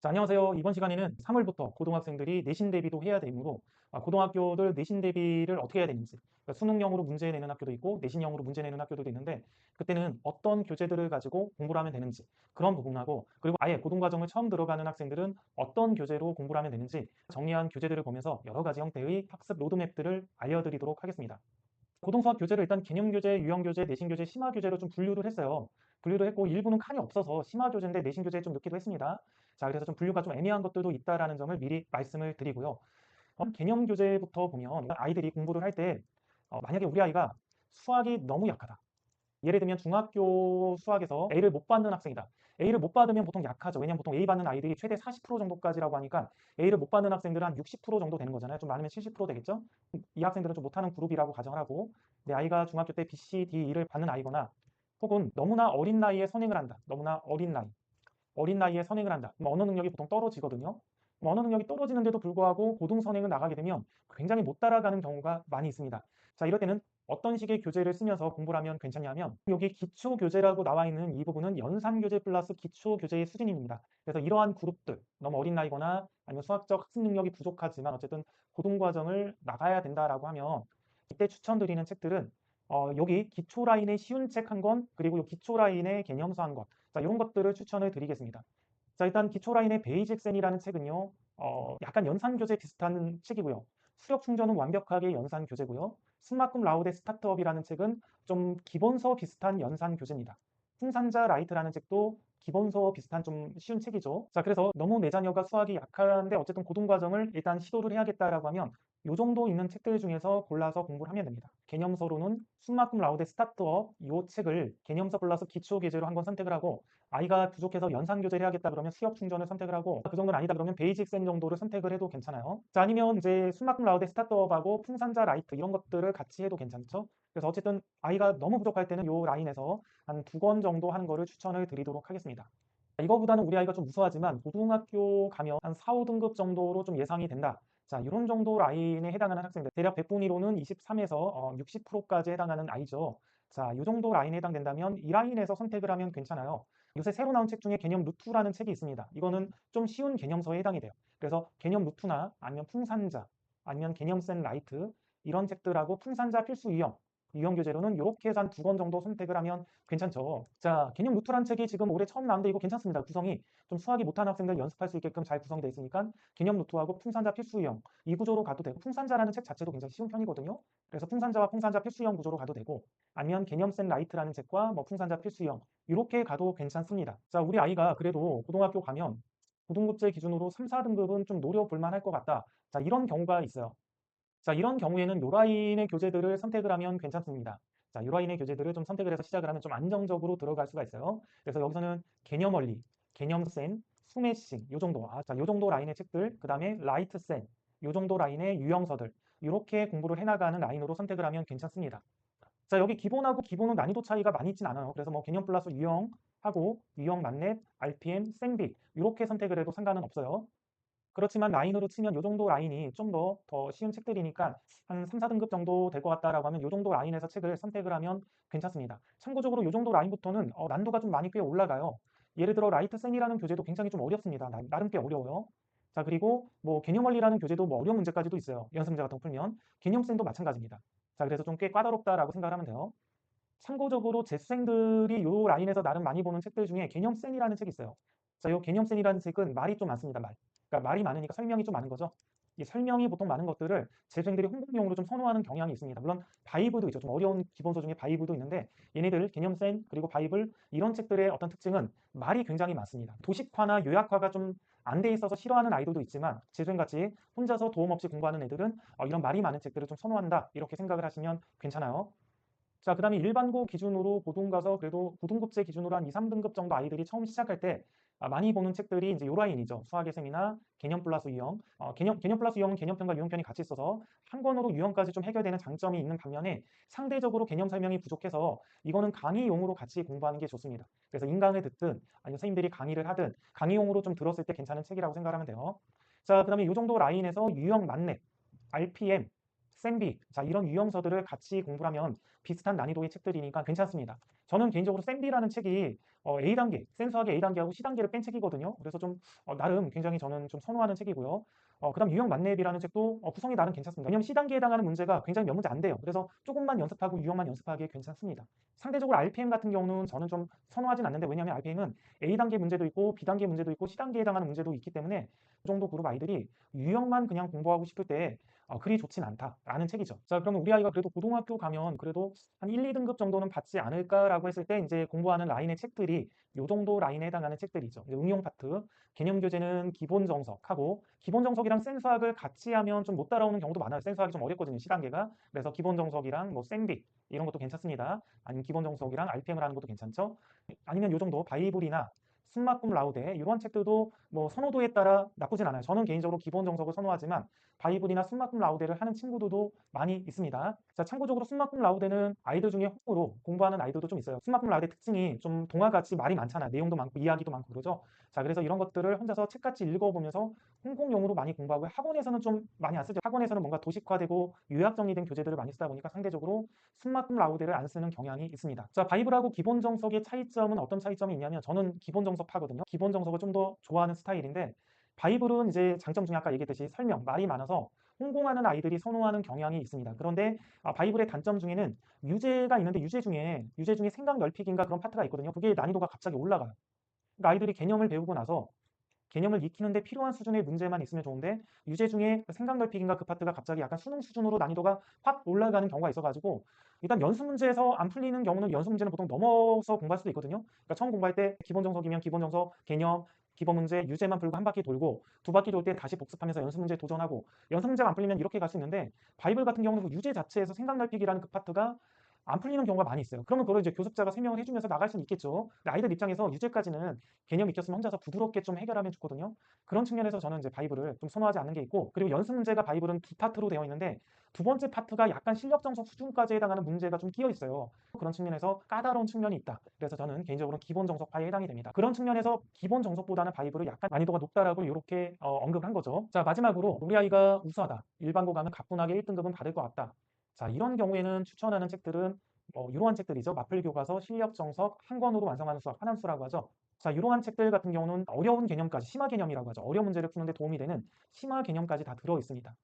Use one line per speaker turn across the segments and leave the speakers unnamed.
자, 안녕하세요. 이번 시간에는 3월부터 고등학생들이 내신 대비도 해야 되므로 고등학교들 내신 대비를 어떻게 해야 되는지, 그러니까 수능형으로 문제 내는 학교도 있고 내신형으로 문제 내는 학교도 있는데 그때는 어떤 교재들을 가지고 공부를 하면 되는지 그런 부분하고, 그리고 아예 고등과정을 처음 들어가는 학생들은 어떤 교재로 공부를 하면 되는지 정리한 교재들을 보면서 여러 가지 형태의 학습 로드맵들을 알려드리도록 하겠습니다. 고등수학 교재를 일단 개념교재, 유형교재, 내신교재, 심화교재로 좀 분류를 했어요. 분류를 했고 일부는 칸이 없어서 심화교재인데 내신교재에 좀 넣기도 했습니다. 자, 그래서 좀 분류가 좀 애매한 것들도 있다라는 점을 미리 말씀을 드리고요. 개념교재부터 보면 아이들이 공부를 할 때 만약에 우리 아이가 수학이 너무 약하다. 예를 들면 중학교 수학에서 A를 못 받는 학생이다. A를 못 받으면 보통 약하죠. 왜냐면 보통 A 받는 아이들이 최대 40% 정도까지라고 하니까 A를 못 받는 학생들은 한 60% 정도 되는 거잖아요. 좀 많으면 70% 되겠죠? 이 학생들은 좀 못하는 그룹이라고 가정을 하고, 내 아이가 중학교 때 B, C, D를 받는 아이거나 혹은 너무나 어린 나이에 선행을 한다. 너무나 어린 나이에 선행을 한다. 그럼 언어 능력이 보통 떨어지거든요. 언어 능력이 떨어지는데도 불구하고 고등 선행을 나가게 되면 굉장히 못 따라가는 경우가 많이 있습니다. 자, 이럴 때는 어떤 식의 교재를 쓰면서 공부를 하면 괜찮냐면, 여기 기초 교재라고 나와 있는 이 부분은 연산 교재 플러스 기초 교재의 수준입니다. 그래서 이러한 그룹들, 너무 어린 나이거나 아니면 수학적 학습 능력이 부족하지만 어쨌든 고등 과정을 나가야 된다라고 하면 이때 추천드리는 책들은 여기 기초 라인의 쉬운 책 한 권, 그리고 이 기초 라인의 개념서 한 권, 자, 이런 것들을 추천을 드리겠습니다. 자, 일단 기초 라인의 베이직 센이라는 책은요, 약간 연산 교재 비슷한 책이고요. 수력 충전은 완벽하게 연산 교재고요. 승마꿈 라우데 스타트업이라는 책은 좀 기본서 비슷한 연산 교재입니다. 풍산자 라이트라는 책도 기본서 비슷한 좀 쉬운 책이죠. 자, 그래서 너무 내 자녀가 수학이 약한데 어쨌든 고등 과정을 일단 시도를 해야겠다라고 하면 요 정도 있는 책들 중에서 골라서 공부를 하면 됩니다. 개념서로는 숨막꿈 라우데 스타트업 이 책을 개념서 플러스 기초 교재로 한 권 선택을 하고, 아이가 부족해서 연산 교재를 해야겠다 그러면 수역 충전을 선택을 하고, 그 정도는 아니다 그러면 베이직 센 정도를 선택을 해도 괜찮아요. 자, 아니면 이제 숨막꿈 라우데 스타트업하고 풍산자 라이트 이런 것들을 같이 해도 괜찮죠. 그래서 어쨌든 아이가 너무 부족할 때는 요 라인에서 한 두 권 정도 하는 거를 추천을 드리도록 하겠습니다. 이거보다는 우리 아이가 좀 우수하지만 고등학교 가면 한 4, 5등급 정도로 좀 예상이 된다. 자, 이런 정도 라인에 해당하는 학생들, 대략 백분위로는 23에서 60%까지 해당하는 아이죠. 자, 이 정도 라인에 해당된다면 이 라인에서 선택을 하면 괜찮아요. 요새 새로 나온 책 중에 개념 루트라는 책이 있습니다. 이거는 좀 쉬운 개념서에 해당이 돼요. 그래서 개념 루트나 아니면 풍산자, 아니면 개념 센 라이트 이런 책들하고 풍산자 필수 유형 교재로는 이렇게 해서 한 두 권 정도 선택을 하면 괜찮죠. 자, 개념 루트란 책이 지금 올해 처음 나왔는데 이거 괜찮습니다. 구성이 좀 수학이 못하는 학생들 연습할 수 있게끔 잘 구성이 되어 있으니까 개념 노트하고 풍산자 필수형 이 구조로 가도 되고, 풍산자라는 책 자체도 굉장히 쉬운 편이거든요. 그래서 풍산자와 풍산자 필수형 구조로 가도 되고, 아니면 개념 센 라이트라는 책과 뭐 풍산자 필수형 이렇게 가도 괜찮습니다. 자, 우리 아이가 그래도 고등학교 가면 고등급제 기준으로 3, 4등급은 좀 노려볼 만할 것 같다. 자, 이런 경우가 있어요. 자, 이런 경우에는 요 라인의 교재들을 선택을 하면 괜찮습니다. 자, 요 라인의 교재들을 좀 선택을 해서 시작을 하면 좀 안정적으로 들어갈 수가 있어요. 그래서 여기서는 개념 원리, 개념 센, 스매싱 요 정도, 자, 요 정도 라인의 책들, 그 다음에 라이트 센, 요 정도 라인의 유형서들 이렇게 공부를 해나가는 라인으로 선택을 하면 괜찮습니다. 자, 여기 기본하고 기본은 난이도 차이가 많이 있진 않아요. 그래서 뭐 개념 플러스 유형하고 유형 만렙, RPM, 생빅 이렇게 선택을 해도 상관은 없어요. 그렇지만 라인으로 치면 요 정도 라인이 좀 더 쉬운 책들이니까 한 3, 4등급 정도 될 것 같다라고 하면 요 정도 라인에서 책을 선택을 하면 괜찮습니다. 참고적으로 요 정도 라인부터는 난도가 좀 많이 꽤 올라가요. 예를 들어 라이트 센이라는 교재도 굉장히 좀 어렵습니다. 나름 꽤 어려워요. 자, 그리고 뭐 개념 원리라는 교재도 뭐 어려운 문제까지도 있어요. 연습 문제 같은 거 풀면. 개념 센도 마찬가지입니다. 자, 그래서 좀 꽤 까다롭다라고 생각을 하면 돼요. 참고적으로 재수생들이 요 라인에서 나름 많이 보는 책들 중에 개념센이라는 책이 있어요. 자, 요 개념센이라는 책은 말이 좀 많습니다. 그러니까 말이 많으니까 설명이 좀 많은 거죠. 이 설명이 보통 많은 것들을 재수생들이 홍보용으로 좀 선호하는 경향이 있습니다. 물론 바이브도 있죠. 좀 어려운 기본서 중에 바이브도 있는데, 얘네들 개념센 그리고 바이블 이런 책들의 어떤 특징은 말이 굉장히 많습니다. 도식화나 요약화가 좀 안 돼 있어서 싫어하는 아이들도 있지만, 재수생같이 혼자서 도움 없이 공부하는 애들은 이런 말이 많은 책들을 좀 선호한다 이렇게 생각을 하시면 괜찮아요. 자, 그 다음에 일반고 기준으로 고등 가서 그래도 고등급제 기준으로 한 2, 3등급 정도 아이들이 처음 시작할 때 많이 보는 책들이 이제 요 라인이죠. 수학의 셈이나 개념 플러스 유형. 개념 플러스 유형은 개념편과 유형편이 같이 있어서 한 권으로 유형까지 좀 해결되는 장점이 있는 반면에 상대적으로 개념 설명이 부족해서 이거는 강의용으로 같이 공부하는 게 좋습니다. 그래서 인강을 듣든 아니면 선생님들이 강의를 하든 강의용으로 좀 들었을 때 괜찮은 책이라고 생각하면 돼요. 자, 그 다음에 요 정도 라인에서 유형 만렙, RPM, 셈비, 자 이런 유형서들을 같이 공부를 하면 비슷한 난이도의 책들이니까 괜찮습니다. 저는 개인적으로 셈비라는 책이 A단계, 센수학의 A단계하고 C단계를 뺀 책이거든요. 그래서 좀 나름 굉장히 저는 좀 선호하는 책이고요. 그다음 유형 만렙이라는 책도 구성이 나름 괜찮습니다. 왜냐하면 C단계에 해당하는 문제가 굉장히 몇 문제 안 돼요. 그래서 조금만 연습하고 유형만 연습하기에 괜찮습니다. 상대적으로 RPM 같은 경우는 저는 좀 선호하진 않는데, 왜냐하면 RPM은 A단계 문제도 있고 B단계 문제도 있고 C단계에 해당하는 문제도 있기 때문에 그 정도 그룹 아이들이 유형만 그냥 공부하고 싶을 때 그리 좋진 않다라는 책이죠. 자, 그러면 우리 아이가 그래도 고등학교 가면 그래도 한 1, 2등급 정도는 받지 않을까라고 했을 때 이제 공부하는 라인의 책들이 요 정도 라인에 해당하는 책들이죠. 이제 응용 파트, 개념 교재는 기본 정석하고, 기본 정석이랑 센수학을 같이 하면 좀 못 따라오는 경우도 많아요. 센수학이 좀 어렵거든요, C단계가. 그래서 기본 정석이랑 뭐 쌤빅 이런 것도 괜찮습니다. 아니면 기본 정석이랑 RPM을 하는 것도 괜찮죠. 아니면 요 정도 바이블이나 숨막꿈 라우데 이런 책들도 뭐 선호도에 따라 나쁘진 않아요. 저는 개인적으로 기본 정석을 선호하지만 바이블이나 숨막꿈 라우데를 하는 친구들도 많이 있습니다. 자, 참고적으로 숨막꿈 라우데는 아이들 중에 홈으로 공부하는 아이들도 좀 있어요. 숨막꿈 라우데 특징이 좀 동화같이 말이 많잖아요. 내용도 많고 이야기도 많고 그러죠. 자, 그래서 이런 것들을 혼자서 책같이 읽어보면서 홍콩용으로 많이 공부하고, 학원에서는 좀 많이 안 쓰죠. 학원에서는 뭔가 도식화되고 요약 정리된 교재들을 많이 쓰다 보니까 상대적으로 숨막꿈 라우데를 안 쓰는 경향이 있습니다. 자, 바이블하고 기본 정석의 차이점은 어떤 차이점이 있냐면, 저는 기본 정석파거든요. 기본 정석을 좀 더 좋아하는 스타일인데, 바이블은 이제 장점 중에 아까 얘기했듯이 설명, 말이 많아서 홍콩하는 아이들이 선호하는 경향이 있습니다. 그런데 바이블의 단점 중에는 유제가 있는데, 유제 중에 생각 넓히기인가 그런 파트가 있거든요. 그게 난이도가 갑자기 올라가요. 그러니까 아이들이 개념을 배우고 나서 개념을 익히는데 필요한 수준의 문제만 있으면 좋은데, 유제 중에 생각 넓히기인가 그 파트가 갑자기 약간 수능 수준으로 난이도가 확 올라가는 경우가 있어가지고, 일단 연습 문제에서 안 풀리는 경우는 연습 문제는 보통 넘어서 공부할 수도 있거든요. 그러니까 처음 공부할 때 기본 정석이면 기본 정석, 개념, 기본 문제, 유제만 풀고 한 바퀴 돌고, 두 바퀴 돌 때 다시 복습하면서 연습 문제 도전하고, 연습 문제가 안 풀리면 이렇게 갈 수 있는데, 바이블 같은 경우는 그 유제 자체에서 생각 넓히기라는 그 파트가 안 풀리는 경우가 많이 있어요. 그러면 그걸 이제 교습자가 설명을 해주면서 나갈 수는 있겠죠. 근데 아이들 입장에서 유제까지는 개념 익혔으면 혼자서 부드럽게 좀 해결하면 좋거든요. 그런 측면에서 저는 이제 바이블을 좀 선호하지 않는 게 있고, 그리고 연습 문제가 바이블은 두 파트로 되어 있는데, 두 번째 파트가 약간 실력 정석 수준까지 해당하는 문제가 좀 끼어 있어요. 그런 측면에서 까다로운 측면이 있다. 그래서 저는 개인적으로 기본 정석파에 해당이 됩니다. 그런 측면에서 기본 정석보다는 바이블이 약간 난이도가 높다라고 이렇게 언급한 거죠. 자, 마지막으로 우리 아이가 우수하다, 일반고 가면 가뿐하게 1등급은 받을 것 같다. 자, 이런 경우에는 추천하는 책들은 이러한 책들이죠. 마플 교과서, 실력 정석, 한 권으로 완성하는 수학, 한함수라고 하죠. 자, 이러한 책들 같은 경우는 어려운 개념까지, 심화 개념이라고 하죠. 어려운 문제를 푸는데 도움이 되는 심화 개념까지 다 들어 있습니다.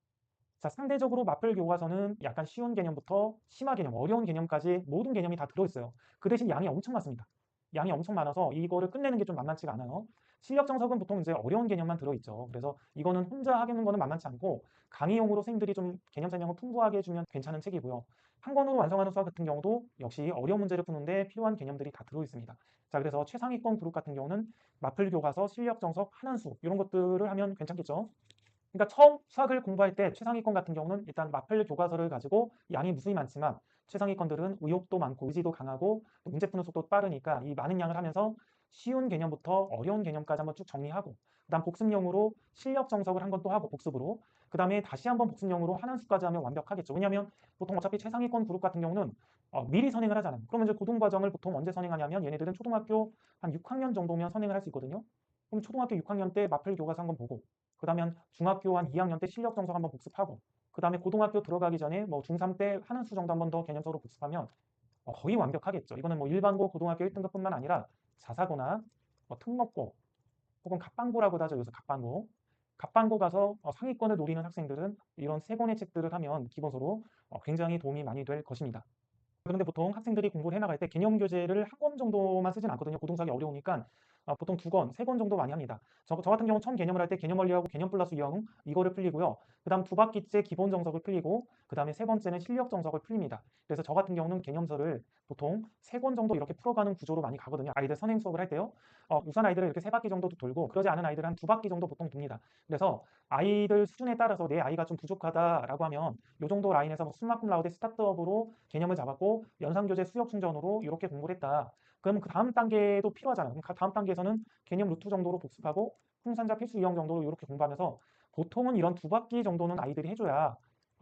자, 상대적으로 마플 교과서는 약간 쉬운 개념부터 심화 개념, 어려운 개념까지 모든 개념이 다 들어 있어요. 그 대신 양이 엄청 많습니다. 양이 엄청 많아서 이거를 끝내는 게 좀 만만치가 않아요. 실력 정석은 보통 이제 어려운 개념만 들어 있죠. 그래서 이거는 혼자 하겠는 거는 만만치 않고, 강의용으로 선생님들이 좀 개념 설명을 풍부하게 해주면 괜찮은 책이고요. 한 권으로 완성하는 수학 같은 경우도 역시 어려운 문제를 푸는데 필요한 개념들이 다 들어 있습니다. 자, 그래서 최상위권 그룹 같은 경우는 마플 교과서, 실력 정석, 한한수 이런 것들을 하면 괜찮겠죠. 그러니까 처음 수학을 공부할 때 최상위권 같은 경우는 일단 마플 교과서를 가지고 양이 무수히 많지만, 최상위권들은 의욕도 많고 의지도 강하고 또 문제 푸는 속도 빠르니까 이 많은 양을 하면서 쉬운 개념부터 어려운 개념까지 한번 쭉 정리하고, 그다음 복습용으로 실력 정석을 한 번 또 하고 복습으로, 그 다음에 다시 한번 복습용으로 한한수까지 하면 완벽하겠죠. 왜냐하면 보통 어차피 최상위권 그룹 같은 경우는 미리 선행을 하잖아요. 그러면 이제 고등과정을 보통 언제 선행하냐면, 얘네들은 초등학교 한 6학년 정도면 선행을 할 수 있거든요. 그럼 초등학교 6학년 때 마플 교과서 한번 보고, 그 다음에 중학교 한 2학년 때 실력 정석 한번 복습하고, 그 다음에 고등학교 들어가기 전에 뭐 중3 때 한한수 정도 한번 더 개념적으로 복습하면 거의 완벽하겠죠. 이거는 뭐 일반고 고등학교 1등급뿐만 아니라 자사고나 뭐 특목고 혹은 갑반고라고도 하죠. 요새 갑반고. 갑반고 가서 상위권을 노리는 학생들은 이런 세 권의 책들을 하면 기본서로 굉장히 도움이 많이 될 것입니다. 그런데 보통 학생들이 공부를 해나갈 때 개념 교재를 한 권 정도만 쓰진 않거든요. 고등수학이 어려우니까 보통 두 권, 세 권 정도 많이 합니다. 저 같은 경우는 처음 개념을 할 때 개념 원리하고 개념 플러스 유형 이거를 풀리고요. 그 다음 두 바퀴째 기본 정석을 풀리고, 그 다음에 세 번째는 실력 정석을 풀립니다. 그래서 저 같은 경우는 개념서를 보통 세 권 정도 이렇게 풀어가는 구조로 많이 가거든요. 아이들 선행 수업을 할 때요. 우선 아이들은 이렇게 세 바퀴 정도도 돌고, 그러지 않은 아이들은 한 두 바퀴 정도 보통 돕니다. 그래서 아이들 수준에 따라서 내 아이가 좀 부족하다라고 하면 요 정도 라인에서 뭐 숨막힘 라우드 스타트업으로 개념을 잡았고, 연상교재 수역 충전으로 이렇게 공부를 했다. 그럼 그 다음 단계도 필요하잖아요. 그럼 그 다음 단계에서는 개념 루트 정도로 복습하고 풍산자 필수 유형 정도로 이렇게 공부하면서, 보통은 이런 두 바퀴 정도는 아이들이 해줘야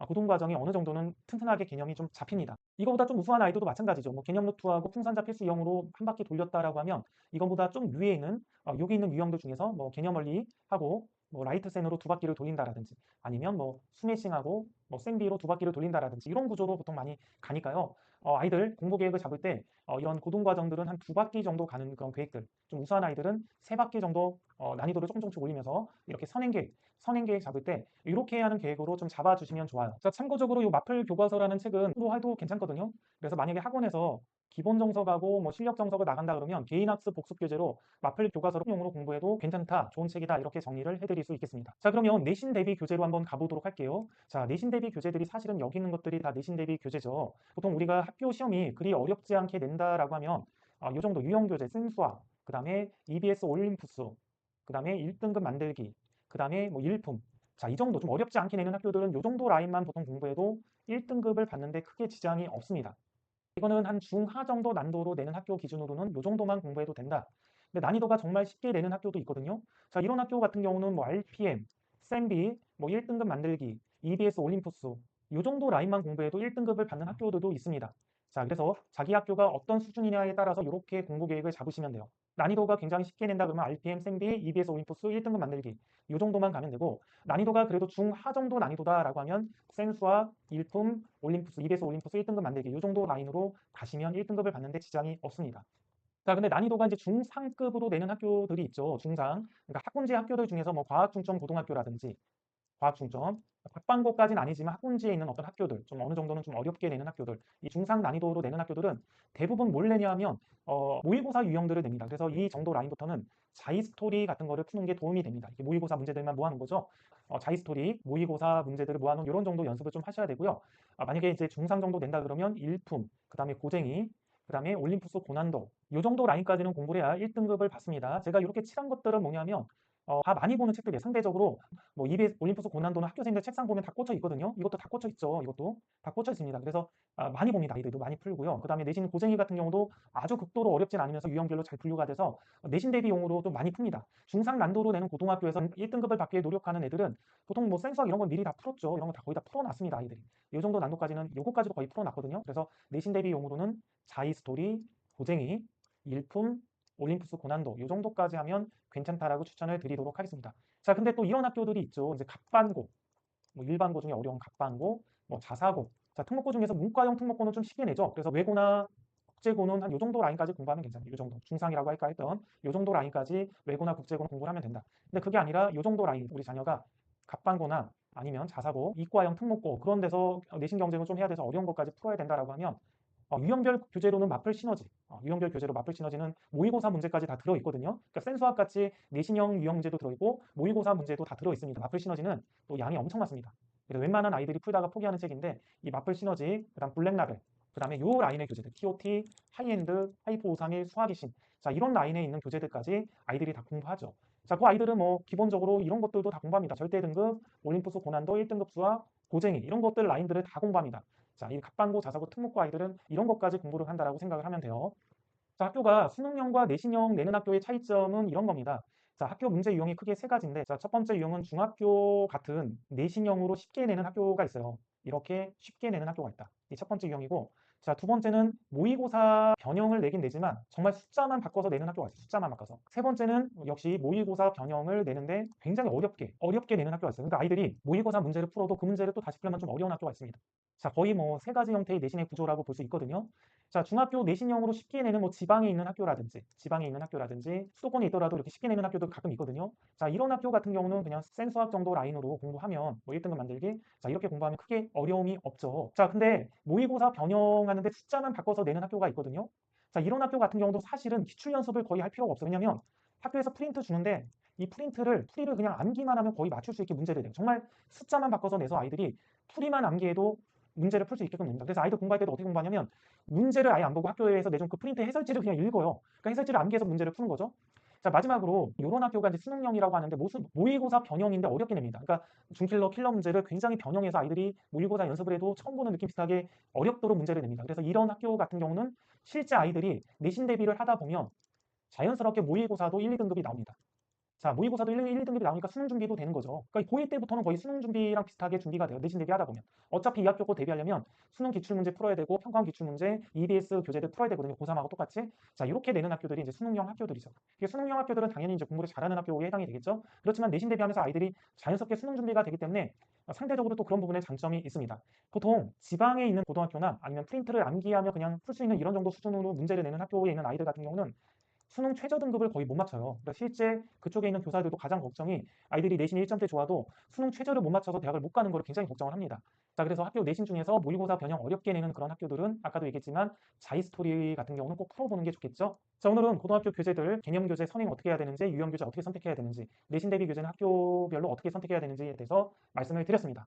고등 과정이 어느 정도는 튼튼하게 개념이 좀 잡힙니다. 이거보다 좀 우수한 아이들도 마찬가지죠. 뭐 개념 루트하고 풍산자 필수 유형으로 한 바퀴 돌렸다라고 하면, 이거보다 좀 위에 있는 여기 있는 유형들 중에서 뭐 개념 원리하고 뭐 라이트센으로 두 바퀴를 돌린다라든지 아니면 뭐 스매싱하고 뭐 센비로 두 바퀴를 돌린다라든지 이런 구조로 보통 많이 가니까요. 아이들 공부 계획을 잡을 때 이런 고등 과정들은 한 두 바퀴 정도 가는 그런 계획들, 좀 우수한 아이들은 세 바퀴 정도 난이도를 조금씩 올리면서 이렇게 선행 계획 잡을 때 이렇게 하는 계획으로 좀 잡아주시면 좋아요. 자, 참고적으로 이 마플 교과서라는 책은 로 해도 괜찮거든요. 그래서 만약에 학원에서 기본 정석하고 뭐 실력 정석을 나간다 그러면 개인 학습 복습 교재로 마플 교과서로 용으로 공부해도 괜찮다, 좋은 책이다 이렇게 정리를 해드릴 수 있겠습니다. 자, 그러면 내신 대비 교재로 한번 가보도록 할게요. 자, 내신 대비 교재들이 사실은 여기 있는 것들이 다 내신 대비 교재죠. 보통 우리가 학교 시험이 그리 어렵지 않게 낸다라고 하면 이 정도 유형 교재, 생수학, 그 다음에 EBS 올림푸스, 그 다음에 1등급 만들기, 그 다음에 뭐 일품. 자, 이 정도 좀 어렵지 않게 내는 학교들은 이 정도 라인만 보통 공부해도 1등급을 받는데 크게 지장이 없습니다. 이거는 한 중하 정도 난도로 내는 학교 기준으로는 이 정도만 공부해도 된다. 근데 난이도가 정말 쉽게 내는 학교도 있거든요. 자, 이런 학교 같은 경우는 뭐 RPM, 샌비, 뭐 1등급 만들기, EBS 올림푸스 이 정도 라인만 공부해도 1등급을 받는 학교들도 있습니다. 자, 그래서 자기 학교가 어떤 수준이냐에 따라서 이렇게 공부 계획을 잡으시면 돼요. 난이도가 굉장히 쉽게 낸다 그러면 RPM, 샌비, EBS 올림푸스 1등급 만들기 이 정도만 가면 되고, 난이도가 그래도 중하 정도 난이도다라고 하면 생수학, 일품, 올림푸스, EBS 올림푸스 1등급 만들기 이 정도 라인으로 가시면 1등급을 받는데 지장이 없습니다. 자, 근데 난이도가 이제 중상급으로 내는 학교들이 있죠. 중상. 그러니까 학군지 학교들 중에서 뭐 과학중점 고등학교라든지 과학중점, 박반고까지는 아니지만 학군지에 있는 어떤 학교들, 좀 어느 정도는 좀 어렵게 내는 학교들, 이 중상 난이도로 내는 학교들은 대부분 뭘 내냐면 모의고사 유형들을 냅니다. 그래서 이 정도 라인부터는 자이스토리 같은 거를 푸는 게 도움이 됩니다. 이게 모의고사 문제들만 모아놓은 거죠. 자이스토리, 모의고사 문제들을 모아놓은 이런 정도 연습을 좀 하셔야 되고요. 만약에 이제 중상 정도 낸다 그러면 일품, 그 다음에 고쟁이, 그 다음에 올림푸스 고난도 이 정도 라인까지는 공부를 해야 1등급을 받습니다. 제가 이렇게 칠한 것들은 뭐냐면 다 많이 보는 책들이에요. 상대적으로 뭐 EBS 올림푸스 고난도는 학교생들 책상 보면 다 꽂혀 있거든요. 이것도 다 꽂혀 있죠. 이것도 다 꽂혀 있습니다. 그래서 많이 봅니다. 아이들도 많이 풀고요. 그 다음에 내신 고쟁이 같은 경우도 아주 극도로 어렵진 않으면서 유형별로 잘 분류가 돼서 내신 대비용으로 또 많이 풉니다. 중상 난도로 내는 고등학교에서 1등급을 받기 위해 노력하는 애들은 보통 뭐 생수학 이런 건 미리 다 풀었죠. 이런 거 다 거의 다 풀어놨습니다. 아이들이. 이 정도 난도까지는 요거까지도 거의 풀어놨거든요. 그래서 내신 대비용으로는 자이스토리, 고쟁이, 일품, 올림푸스 고난도 이 정도까지 하면 괜찮다라고 추천을 드리도록 하겠습니다. 자, 근데 또 이런 학교들이 있죠. 이제 갑반고, 뭐 일반고 중에 어려운 갑반고, 뭐 자사고. 자, 특목고 중에서 문과형 특목고는 좀 쉽게 내죠. 그래서 외고나 국제고는 한 요 정도 라인까지 공부하면 괜찮아요. 요 정도. 중상이라고 할까 했던 요 정도 라인까지 외고나 국제고는 공부를 하면 된다. 근데 그게 아니라 요 정도 라인, 우리 자녀가 갑반고나 아니면 자사고, 이과형 특목고 그런 데서 내신 경쟁을 좀 해야 돼서 어려운 것까지 풀어야 된다라고 하면 유형별 교재로는 마플 시너지, 유형별 교재로 마플 시너지는 모의고사 문제까지 다 들어있거든요. 그러니까 센수학 같이 내신형 유형제도 들어있고 모의고사 문제도 다 들어있습니다. 마플 시너지는 또 양이 엄청 많습니다. 그래서 웬만한 아이들이 풀다가 포기하는 책인데 이 마플 시너지, 그 다음 블랙라벨, 그 다음에 요 라인의 교재들 TOT, 하이엔드, 하이프 531, 수학의 신, 자, 이런 라인에 있는 교재들까지 아이들이 다 공부하죠. 자, 그 아이들은 뭐 기본적으로 이런 것들도 다 공부합니다. 절대 등급, 올림푸스 고난도, 1등급 수학, 고쟁이 이런 것들 라인들을 다 공부합니다. 자, 이 갑반고, 자사고, 특목고 아이들은 이런 것까지 공부를 한다라고 생각을 하면 돼요. 자, 학교가 수능형과 내신형 내는 학교의 차이점은 이런 겁니다. 자, 학교 문제 유형이 크게 세 가지인데, 자, 첫 번째 유형은 중학교 같은 내신형으로 쉽게 내는 학교가 있어요. 이렇게 쉽게 내는 학교가 있다. 이 첫 번째 유형이고, 자, 두 번째는 모의고사 변형을 내긴 내지만 정말 숫자만 바꿔서 내는 학교가 있어요. 숫자만 바꿔서. 세 번째는 역시 모의고사 변형을 내는데 굉장히 어렵게 내는 학교가 있어요. 그러니까 아이들이 모의고사 문제를 풀어도 그 문제를 또 다시 풀려면 좀 어려운 학교가 있습니다. 자, 거의 뭐 세 가지 형태의 내신의 구조라고 볼 수 있거든요. 자, 중학교 내신형으로 쉽게 내는 뭐 지방에 있는 학교라든지 수도권에 있더라도 이렇게 쉽게 내는 학교도 가끔 있거든요. 자, 이런 학교 같은 경우는 그냥 센수학 정도 라인으로 공부하면 뭐 1등급 만들기, 자, 이렇게 공부하면 크게 어려움이 없죠. 자, 근데 모의고사 변형하는데 숫자만 바꿔서 내는 학교가 있거든요. 자, 이런 학교 같은 경우도 사실은 기출 연습을 거의 할 필요가 없어요. 왜냐면 학교에서 프린트 주는데 이 풀이를 그냥 암기만 하면 거의 맞출 수 있게 문제를 내요. 정말 숫자만 바꿔서 내서 아이들이 풀이만 암기해도 문제를 풀 수 있게끔 됩니다. 그래서 아이들 공부할 때도 어떻게 공부하냐면 문제를 아예 안 보고 학교에서 내준 그 프린트 해설지를 그냥 읽어요. 그러니까 해설지를 암기해서 문제를 푸는 거죠. 자, 마지막으로 이런 학교가 이제 수능형이라고 하는데 모의고사 변형인데 어렵게 냅니다. 그러니까 중킬러, 킬러 문제를 굉장히 변형해서 아이들이 모의고사 연습을 해도 처음 보는 느낌 비슷하게 어렵도록 문제를 냅니다. 그래서 이런 학교 같은 경우는 실제 아이들이 내신 대비를 하다 보면 자연스럽게 모의고사도 1, 2등급이 나옵니다. 자, 모의고사도 1, 등급이 나오니까 수능 준비도 되는 거죠. 그러니까 고1 때부터는 거의 수능 준비랑 비슷하게 준비가 돼요. 내신 대비하다 보면. 어차피 이 학교 거 대비하려면 수능 기출문제 풀어야 되고 평가원 기출문제, EBS 교재들 풀어야 되거든요. 고3하고 똑같이. 자, 이렇게 내는 학교들이 이제 수능형 학교들이죠. 이게 수능형 학교들은 당연히 이제 공부를 잘하는 학교에 해당이 되겠죠. 그렇지만 내신 대비하면서 아이들이 자연스럽게 수능 준비가 되기 때문에 상대적으로 또 그런 부분에 장점이 있습니다. 보통 지방에 있는 고등학교나 아니면 프린트를 암기하며 그냥 풀 수 있는 이런 정도 수준으로 문제를 내는 학교에 있는 아이들 같은 경우는 수능 최저 등급을 거의 못 맞춰요. 그러니까 실제 그쪽에 있는 교사들도 가장 걱정이 아이들이 내신 1점대 좋아도 수능 최저를 못 맞춰서 대학을 못 가는 걸 굉장히 걱정을 합니다. 자, 그래서 학교 내신 중에서 모의고사 변형 어렵게 내는 그런 학교들은 아까도 얘기했지만 자이스토리 같은 경우는 꼭 풀어보는 게 좋겠죠. 자, 오늘은 고등학교 교재들, 개념 교재 선행 어떻게 해야 되는지, 유형 교재 어떻게 선택해야 되는지, 내신 대비 교재는 학교별로 어떻게 선택해야 되는지에 대해서 말씀을 드렸습니다.